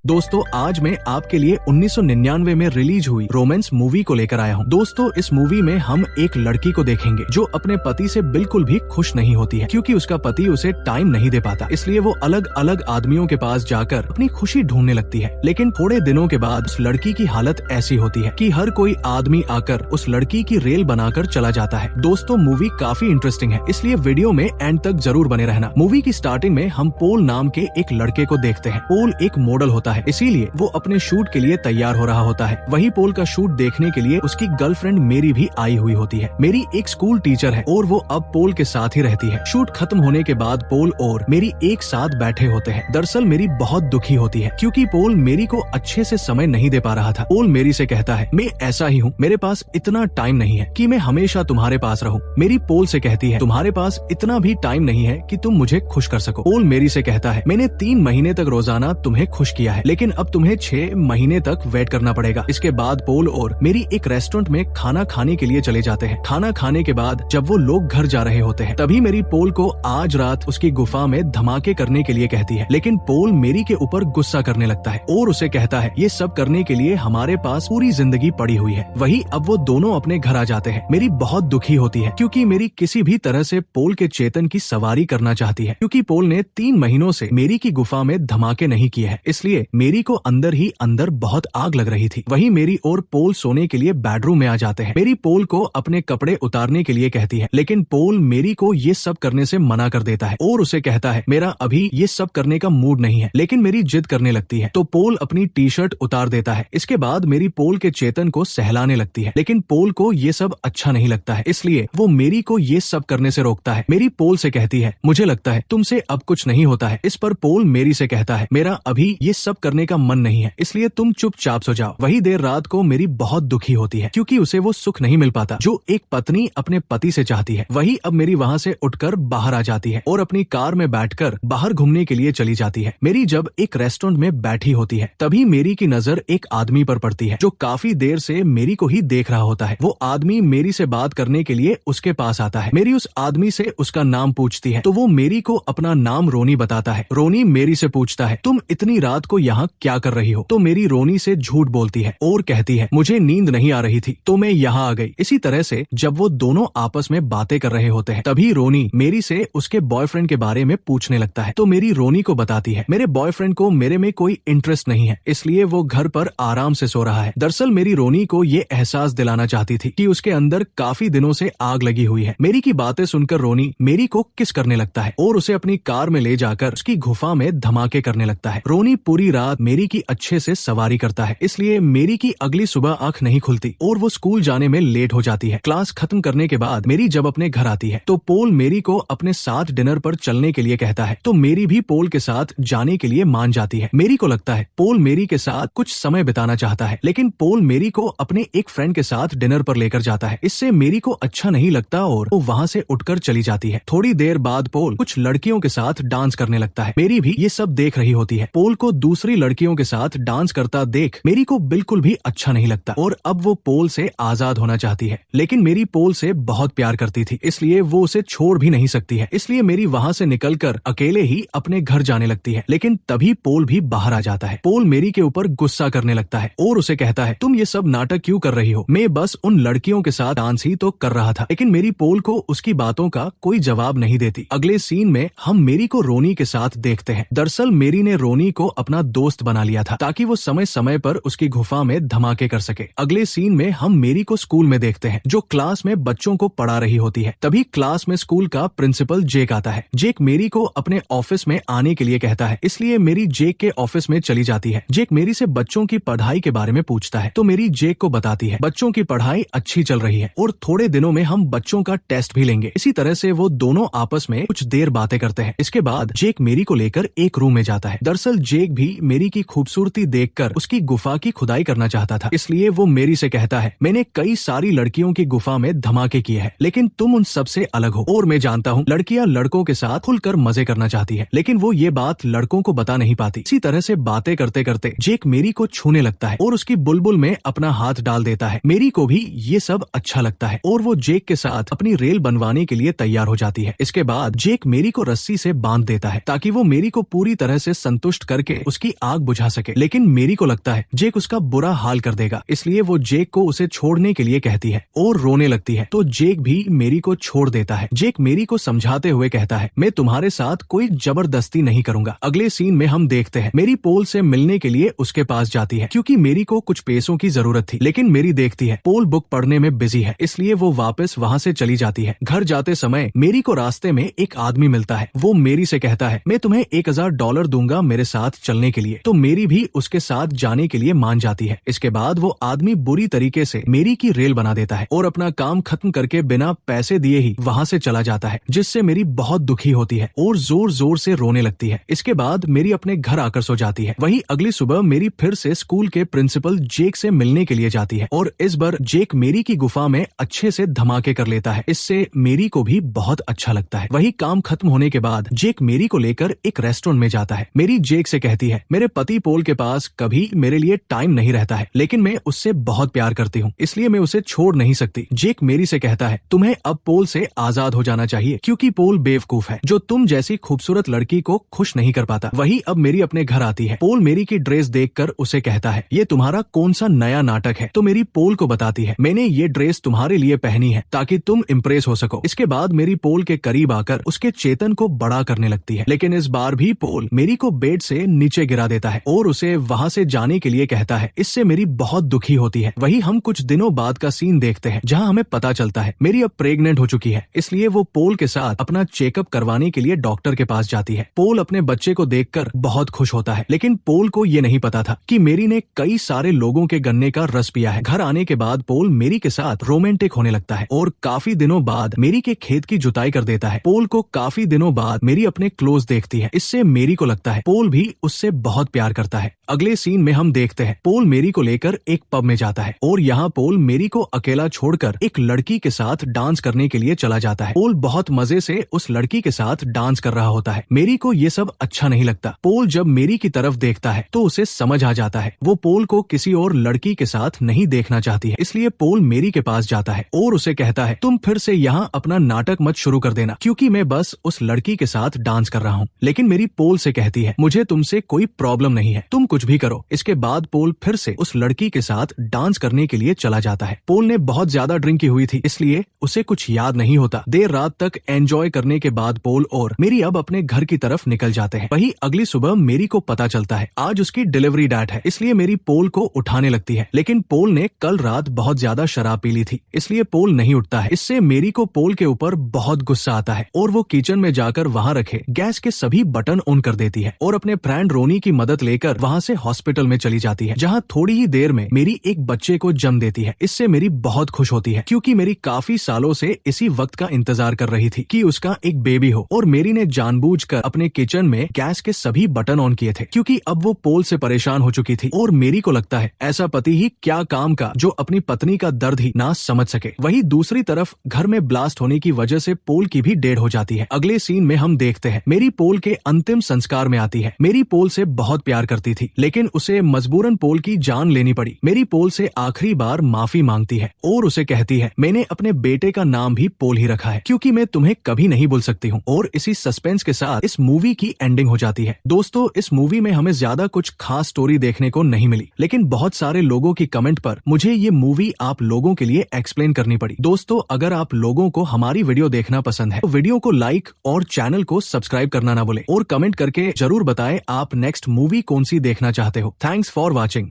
दोस्तों आज मैं आपके लिए 1999 में रिलीज हुई रोमांस मूवी को लेकर आया हूँ। दोस्तों इस मूवी में हम एक लड़की को देखेंगे जो अपने पति से बिल्कुल भी खुश नहीं होती है, क्योंकि उसका पति उसे टाइम नहीं दे पाता। इसलिए वो अलग अलग आदमियों के पास जाकर अपनी खुशी ढूंढने लगती है। लेकिन थोड़े दिनों के बाद उस लड़की की हालत ऐसी होती है कि हर कोई आदमी आकर उस लड़की की रेल बनाकर चला जाता है। दोस्तों मूवी काफी इंटरेस्टिंग है, इसलिए वीडियो में एंड तक जरूर बने रहना। मूवी की स्टार्टिंग में हम पोल नाम के एक लड़के को देखते हैं। पोल एक मॉडल होता है, इसीलिए वो अपने शूट के लिए तैयार हो रहा होता है। वही पोल का शूट देखने के लिए उसकी गर्लफ्रेंड मेरी भी आई हुई होती है। मेरी एक स्कूल टीचर है और वो अब पोल के साथ ही रहती है। शूट खत्म होने के बाद पोल और मेरी एक साथ बैठे होते हैं। दरअसल मेरी बहुत दुखी होती है क्योंकि पोल मेरी को अच्छे से समय नहीं दे पा रहा था। पोल मेरी से कहता है, मैं ऐसा ही हूँ, मेरे पास इतना टाइम नहीं है कि मैं हमेशा तुम्हारे पास रहूं। मेरी पोल से कहती है, तुम्हारे पास इतना भी टाइम नहीं है कि तुम मुझे खुश कर सको। पोल मेरी से कहता है, मैंने 3 महीने तक रोजाना तुम्हें खुश किया है, लेकिन अब तुम्हें 6 महीने तक वेट करना पड़ेगा। इसके बाद पोल और मेरी एक रेस्टोरेंट में खाना खाने के लिए चले जाते हैं। खाना खाने के बाद जब वो लोग घर जा रहे होते हैं, तभी मेरी पोल को आज रात उसकी गुफा में धमाके करने के लिए कहती है। लेकिन पोल मेरी के ऊपर गुस्सा करने लगता है और उसे कहता है, ये सब करने के लिए हमारे पास पूरी जिंदगी पड़ी हुई है। वही अब वो दोनों अपने घर आ जाते हैं। मेरी बहुत दुखी होती है क्योंकि मेरी किसी भी तरह से पोल के चेतन की सवारी करना चाहती है, क्योंकि पोल ने 3 महीनों से मेरी की गुफा में धमाके नहीं किए हैं। इसलिए मेरी को अंदर ही अंदर बहुत आग लग रही थी। वही मेरी और पोल सोने के लिए बेडरूम में आ जाते हैं। मेरी पोल को अपने कपड़े उतारने के लिए कहती है, लेकिन पोल मेरी को ये सब करने से मना कर देता है और उसे कहता है, मेरा अभी ये सब करने का मूड नहीं है। लेकिन मेरी जिद करने लगती है तो पोल अपनी टी शर्ट उतार देता है। इसके बाद मेरी पोल के चेतन को सहलाने लगती है, लेकिन पोल को ये सब अच्छा नहीं लगता है, इसलिए वो मेरी को ये सब करने से रोकता है। मेरी पोल से कहती है, मुझे लगता है तुमसे अब कुछ नहीं होता है। इस पर पोल मेरी से कहता है, मेरा अभी ये सब करने का मन नहीं है, इसलिए तुम चुपचाप सो जाओ। वही देर रात को मेरी बहुत दुखी होती है क्योंकि उसे वो सुख नहीं मिल पाता जो एक पत्नी अपने पति से चाहती है। वही अब मेरी वहाँ से उठकर बाहर आ जाती है और अपनी कार में बैठकर बाहर घूमने के लिए चली जाती है। मेरी जब एक रेस्टोरेंट में बैठी होती है, तभी मेरी की नजर एक आदमी पर पड़ती है जो काफी देर से मेरी को ही देख रहा होता है। वो आदमी मेरी से बात करने के लिए उसके पास आता है। मेरी उस आदमी से उसका नाम पूछती है तो वो मेरी को अपना नाम रोनी बताता है। रोनी मेरी से पूछता है, तुम इतनी रात को यहाँ क्या कर रही हो? तो मेरी रोनी से झूठ बोलती है और कहती है, मुझे नींद नहीं आ रही थी तो मैं यहाँ आ गई। इसी तरह से जब वो दोनों आपस में बातें कर रहे होते हैं, तभी रोनी मेरी से उसके बॉयफ्रेंड के बारे में पूछने लगता है। तो मेरी रोनी को बताती है, मेरे बॉयफ्रेंड को मेरे में कोई इंटरेस्ट नहीं है, इसलिए वो घर पर आराम से सो रहा है। दरअसल मेरी रोनी को ये एहसास दिलाना चाहती थी कि उसके अंदर काफी दिनों से आग लगी हुई है। मेरी की बातें सुनकर रोनी मेरी को किस करने लगता है और उसे अपनी कार में ले जाकर उसकी गुफा में धमाके करने लगता है। रोनी पूरी रात मेरी की अच्छे से सवारी करता है, इसलिए मेरी की अगली सुबह आंख नहीं खुलती और वो स्कूल जाने में लेट हो जाती है। क्लास खत्म करने के बाद मेरी जब अपने घर आती है तो पोल मेरी को अपने साथ डिनर पर चलने के लिए कहता है, तो मेरी भी पोल के साथ जाने के लिए मान जाती है। मेरी को लगता है पोल मेरी के साथ कुछ समय बिताना चाहता है, लेकिन पोल मेरी को अपने एक फ्रेंड के साथ डिनर पर लेकर जाता है। इससे मेरी को अच्छा नहीं लगता और वो वहाँ से उठकर चली जाती है। थोड़ी देर बाद पोल कुछ लड़कियों के साथ डांस करने लगता है। मेरी भी ये सब देख रही होती है। पोल को दूसरी लड़कियों के साथ डांस करता देख मेरी को बिल्कुल भी अच्छा नहीं लगता और अब वो पोल से आजाद होना चाहती है। लेकिन मेरी पोल से बहुत प्यार करती थी, इसलिए वो उसे छोड़ भी नहीं सकती है। इसलिए मेरी वहाँ से निकलकर अकेले ही अपने घर जाने लगती है। लेकिन तभी पोल भी बाहर आ जाता है। पोल मेरी के ऊपर गुस्सा करने लगता है और उसे कहता है, तुम ये सब नाटक क्यों कर रही हो? मैं बस उन लड़कियों के साथ डांस ही तो कर रहा था। लेकिन मेरी पोल को उसकी बातों का कोई जवाब नहीं देती। अगले सीन में हम मेरी को रोनी के साथ देखते हैं। दरअसल मेरी ने रोनी को अपना दोस्त बना लिया था ताकि वो समय समय पर उसकी गुफा में धमाके कर सके। अगले सीन में हम मेरी को स्कूल में देखते हैं जो क्लास में बच्चों को पढ़ा रही होती है। तभी क्लास में स्कूल का प्रिंसिपल जेक आता है। जेक मेरी को अपने ऑफिस में आने के लिए कहता है, इसलिए मेरी जेक के ऑफिस में चली जाती है। जेक मेरी से बच्चों की पढ़ाई के बारे में पूछता है तो मेरी जेक को बताती है, बच्चों की पढ़ाई अच्छी चल रही है और थोड़े दिनों में हम बच्चों का टेस्ट भी लेंगे। इसी तरह से वो दोनों आपस में कुछ देर बातें करते हैं। इसके बाद जेक मेरी को लेकर एक रूम में जाता है। दरअसल जेक भी मेरी की खूबसूरती देखकर उसकी गुफा की खुदाई करना चाहता था, इसलिए वो मेरी से कहता है, मैंने कई सारी लड़कियों की गुफा में धमाके किए हैं, लेकिन तुम उन सब से अलग हो और मैं जानता हूँ लड़कियां लड़कों के साथ खुलकर मजे करना चाहती है, लेकिन वो ये बात लड़कों को बता नहीं पाती। इसी तरह से बातें करते करते जेक मेरी को छूने लगता है और उसकी बुलबुल में अपना हाथ डाल देता है। मेरी को भी ये सब अच्छा लगता है और वो जेक के साथ अपनी रेल बनवाने के लिए तैयार हो जाती है। इसके बाद जेक मेरी को रस्सी से बांध देता है ताकि वो मेरी को पूरी तरह से संतुष्ट करके उसकी आग बुझा सके, लेकिन मेरी को लगता है जेक उसका बुरा हाल कर देगा, इसलिए वो जेक को उसे छोड़ने के लिए कहती है और रोने लगती है। तो जेक भी मेरी को छोड़ देता है। जेक मेरी को समझाते हुए कहता है, मैं तुम्हारे साथ कोई जबरदस्ती नहीं करूंगा। अगले सीन में हम देखते हैं मेरी पोल से मिलने के लिए उसके पास जाती है क्योंकि मेरी को कुछ पैसों की जरूरत थी, लेकिन मेरी देखती है पोल बुक पढ़ने में बिजी है, इसलिए वो वापस वहाँ से चली जाती है। घर जाते समय मेरी को रास्ते में एक आदमी मिलता है। वो मेरी से कहता है, मैं तुम्हें $1000 दूंगा मेरे साथ चलने के लिए। तो मेरी भी उसके साथ जाने के लिए मान जाती है। इसके बाद वो आदमी बुरी तरीके से मेरी की रेल बना देता है और अपना काम खत्म करके बिना पैसे दिए ही वहाँ से चला जाता है, जिससे मेरी बहुत दुखी होती है और जोर जोर से रोने लगती है। इसके बाद मेरी अपने घर आकर सो जाती है। वहीं अगली सुबह मेरी फिर से स्कूल के प्रिंसिपल जेक से मिलने के लिए जाती है और इस बार जेक मेरी की गुफा में अच्छे से धमाके कर लेता है। इससे मेरी को भी बहुत अच्छा लगता है। वही काम खत्म होने के बाद जेक मेरी को लेकर एक रेस्टोरेंट में जाता है। मेरी जेक से कहती है, मेरे पति पोल के पास कभी मेरे लिए टाइम नहीं रहता है, लेकिन मैं उससे बहुत प्यार करती हूँ, इसलिए मैं उसे छोड़ नहीं सकती। जेक मेरी से कहता है, तुम्हें अब पोल से आजाद हो जाना चाहिए क्योंकि पोल बेवकूफ है जो तुम जैसी खूबसूरत लड़की को खुश नहीं कर पाता। वही अब मेरी अपने घर आती है। पोल मेरी की ड्रेस देखकर उसे कहता है, ये तुम्हारा कौन सा नया नाटक है? तो मेरी पोल को बताती है, मैंने ये ड्रेस तुम्हारे लिए पहनी है ताकि तुम इम्प्रेस हो सको। इसके बाद मेरी पोल के करीब आकर उसके चेतन को बड़ा करने लगती है, लेकिन इस बार भी पोल मेरी को बेड से नीचे गिरा देता है और उसे वहाँ से जाने के लिए कहता है। इससे मेरी बहुत दुखी होती है। वही हम कुछ दिनों बाद का सीन देखते हैं जहाँ हमें पता चलता है मेरी अब प्रेग्नेंट हो चुकी है, इसलिए वो पोल के साथ अपना चेकअप करवाने के लिए डॉक्टर के पास जाती है। पोल अपने बच्चे को देखकर बहुत खुश होता है, लेकिन पोल को ये नहीं पता था कि मेरी ने कई सारे लोगों के गन्ने का रस पिया है। घर आने के बाद पोल मेरी के साथ रोमांटिक होने लगता है और काफी दिनों बाद मेरी के खेत की जुताई कर देता है। पोल को काफी दिनों बाद मेरी अपने क्लोज देखती है, इससे मेरी को लगता है पोल भी उससे बहुत प्यार करता है। अगले सीन में हम देखते हैं पोल मेरी को लेकर एक पब में जाता है और यहाँ पोल मेरी को अकेला छोड़कर एक लड़की के साथ डांस करने के लिए चला जाता है। पोल बहुत मजे से उस लड़की के साथ डांस कर रहा होता है। मेरी को ये सब अच्छा नहीं लगता। पोल जब मेरी की तरफ देखता है तो उसे समझ आ जाता है वो पोल को किसी और लड़की के साथ नहीं देखना चाहती है, इसलिए पोल मेरी के पास जाता है और उसे कहता है, तुम फिर से यहाँ अपना नाटक मत शुरू कर देना क्योंकि मैं बस उस लड़की के साथ डांस कर रहा हूँ। लेकिन मेरी पोल से कहती है, मुझे तुमसे कोई प्रॉब्लम नहीं है, तुम कुछ भी करो। इसके बाद पोल फिर से उस लड़की के साथ डांस करने के लिए चला जाता है। पोल ने बहुत ज्यादा ड्रिंक की हुई थी, इसलिए उसे कुछ याद नहीं होता। देर रात तक एंजॉय करने के बाद पोल और मेरी अब अपने घर की तरफ निकल जाते हैं। वही अगली सुबह मेरी को पता चलता है आज उसकी डिलीवरी डेट है, इसलिए मेरी पोल को उठाने लगती है, लेकिन पोल ने कल रात बहुत ज्यादा शराब पी ली थी, इसलिए पोल नहीं उठता है। इससे मेरी को पोल के ऊपर बहुत गुस्सा आता है और वो किचन में जाकर वहाँ रखे गैस के सभी बटन ऑन कर देती है और अपने फ्रेंड रोनी की मदद लेकर वहाँ से हॉस्पिटल में चली जाती है, जहाँ थोड़ी ही देर में मेरी एक बच्चे को जन्म देती है। इससे मेरी बहुत खुश होती है क्योंकि मेरी काफी सालों से इसी वक्त का इंतजार कर रही थी कि उसका एक बेबी हो, और मेरी ने जानबूझकर अपने किचन में गैस के सभी बटन ऑन किए थे क्योंकि अब वो पोल से परेशान हो चुकी थी और मेरी को लगता है ऐसा पति ही क्या काम का जो अपनी पत्नी का दर्द ही ना समझ सके। वही दूसरी तरफ घर में ब्लास्ट होने की वजह से पोल की भी डेड हो जाती है। अगले सीन में हम देखते हैं मेरी पोल के अंतिम संस्कार में आती है। मेरी पोल से बहुत प्यार करती थी, लेकिन उसे मजबूरन पोल की जान लेनी पड़ी। मेरी पोल से आखिरी बार माफी मांगती है और उसे कहती है, मैंने अपने बेटे का नाम भी पोल ही रखा है क्योंकि मैं तुम्हें कभी नहीं भूल सकती हूँ। और इसी सस्पेंस के साथ इस मूवी की एंडिंग हो जाती है। दोस्तों, इस मूवी में हमें ज्यादा कुछ खास स्टोरी देखने को नहीं मिली, लेकिन बहुत सारे लोगों की कमेंट पर मुझे ये मूवी आप लोगों के लिए एक्सप्लेन करनी पड़ी। दोस्तों, अगर आप लोगों को हमारी वीडियो देखना पसंद है तो वीडियो को लाइक और चैनल को सब्सक्राइब करना ना भूलें और कमेंट करके जरूर बताएं आप नेक्स्ट मूवी कौन सी देखना चाहते हो। Thanks for watching.